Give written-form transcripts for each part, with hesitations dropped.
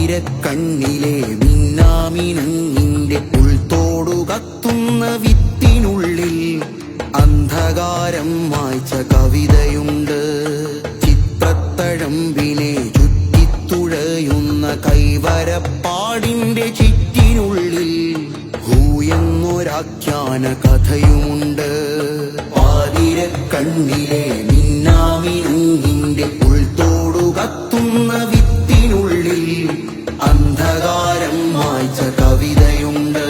കണ്ണിലെ മിന്നാമിനുങ്ങിന്റെ ഉൾത്തോടു കത്തുന്ന വിത്തിനുള്ളിൽ അന്ധകാരം മായ്ച്ച കവിതയുണ്ട്. ചിത്രത്തഴമ്പിനെ ചുറ്റിത്തുഴയുന്ന കൈവരപ്പാടിന്റെ ചിറ്റിനുള്ളിൽ ഹൂയെന്നൊരാഖ്യാന കഥയുമുണ്ട്. കണ്ണിലെ മിന്നാമിനുങ്ങിന്റെ ഉൾത്തോടു കത്തുന്ന വിത്തിനുള്ളിൽ അന്ധകാരം മായ്ച്ച കവിതയുണ്ട്.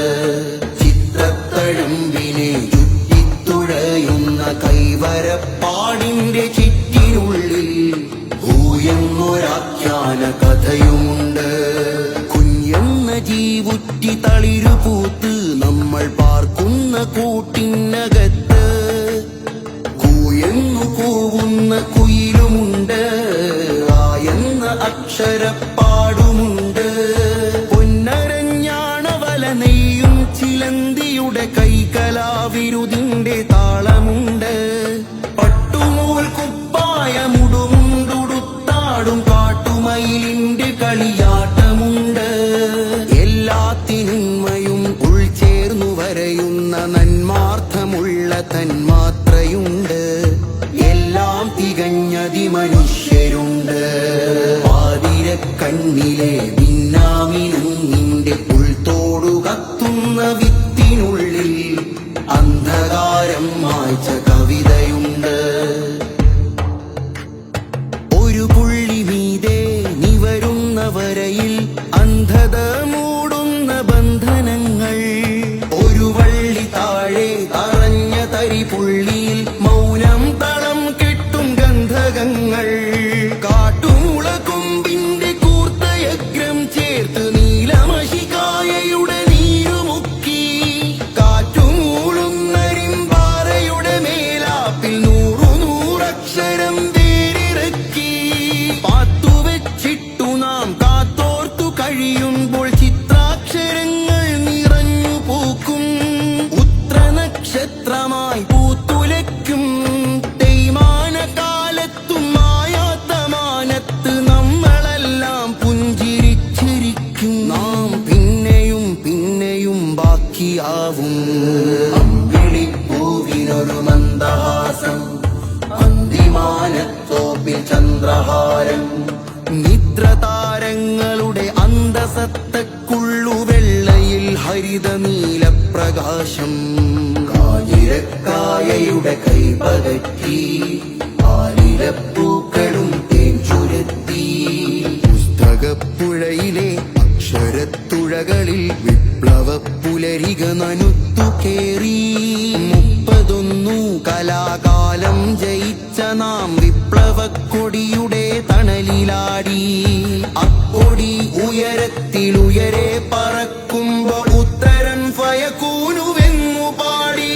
ചിത്രത്തഴമ്പിനെ ചുറ്റിത്തുഴയുന്ന കൈവരപ്പാടിന്റെ ചിറ്റിനുള്ളിൽ ഹൂയെന്നൊരാഖ്യാന കഥയുമുണ്ട്. കുഞ്ഞെന്ന ജീവുറ്റി തളിരുപൂത്ത് നമ്മൾ പാർക്കുന്ന കൂട്ടിനകത്ത് കൂവുന്ന കുയിലുമുണ്ട്. ആയെന്ന അക്ഷരപ്പാടുമുണ്ട്. പൊന്നരഞ്ഞാണവല നെയ്യും ചിലന്തിയുടെ കൈകലാവിരുതിന്റെ താളമുണ്ട്. പട്ടുനൂൽ കുപ്പായമുടുമുണ്ടുടുത്താടും കാട്ടുമയിലിന്റെ കളിയാട്ടമുണ്ട്. എല്ലാത്തിനുമയും ഉൾച്ചേർന്നു വരയുന്ന നന്മാർത്ഥമുള്ള തന്മാത്രയുണ്ട്. എല്ലാം തികഞ്ഞതിമനുഷ്യരുണ്ട്. കണ്ണിലെ മിന്നാമിനുങ്ങിന്റെ ഉൾത്തോടു കത്തുന്ന വിത്തിനുള്ളിൽ അന്ധകാരം മായ്ച്ച കവിതയുണ്ട്. ഒരു പുള്ളി മീതെ നിവരുന്ന വരയിൽ അന്ധത മൂടുന്ന ബന്ധനങ്ങൾ. ഒരു വള്ളി താഴെ തറഞ്ഞ തരിപുള്ളിയിൽ മൗനം തളം കെട്ടും ഗന്ധകങ്ങൾ. കാട്ടുമുളകൊമ്പിന്റെ കൂർത്തയഗ്രം ചേർത്ത് നീലമഷികായയുടെ നീരുമുക്കി കാറ്റുമൂളുന്നരിമ്പാറയുടെ മേലാപ്പിൽ നൂറക്ഷരം വേരിറക്കി. പാത്തുവെച്ചിട്ടു നാം കാത്തോർത്തു കഴിയുമ്പോൾ ചിത്രാക്ഷരങ്ങൾ നിറഞ്ഞു പൂക്കും. ഉത്രനക്ഷത്രമായി പൂത്തുലയ്ക്കും തേയ്മാനകാലത്തും മായാത്ത മാനത്ത് നമ്മളെല്ലാം പുഞ്ചിരിച്ചിരിക്കും. നാം പിന്നെയും പിന്നെയും ബാക്കിയാവും. അമ്പിളിപ്പൂവിനൊരു മന്ദഹാസം, അന്തിമാനത്തോപ്പിൽ ചന്ദ്രഹാരം. നിദ്രതാരങ്ങളുടെ അന്തസത്തക്കുള്ളുവെള്ളയിൽ ഹരിത നീലപ്രകാശം. കാഞ്ഞിരക്കായയുടെ കൈപകറ്റി ആലിലപ്പൂക്കളും തേൻ ചുരത്തി. പുസ്തകപ്പുഴയിലെ അക്ഷരത്തുഴകളിൽ വിപ്ലവ പുലരിക നനുത്തു കേറി. 31 കലാകാലം ജയിച്ച നാം വിപ്ലവക്കൊടിയുടെ തണലിലാടി. അക്കൊടി ഉയരത്തിലുയരെ പറക്കുമ്പോ ഉത്തരൻ ഫയകൂനുവെന്നു പാടി.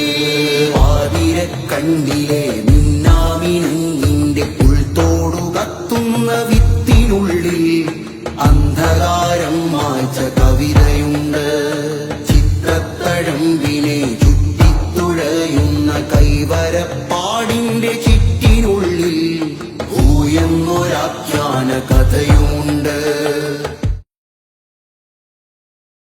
കണ്ണിലെ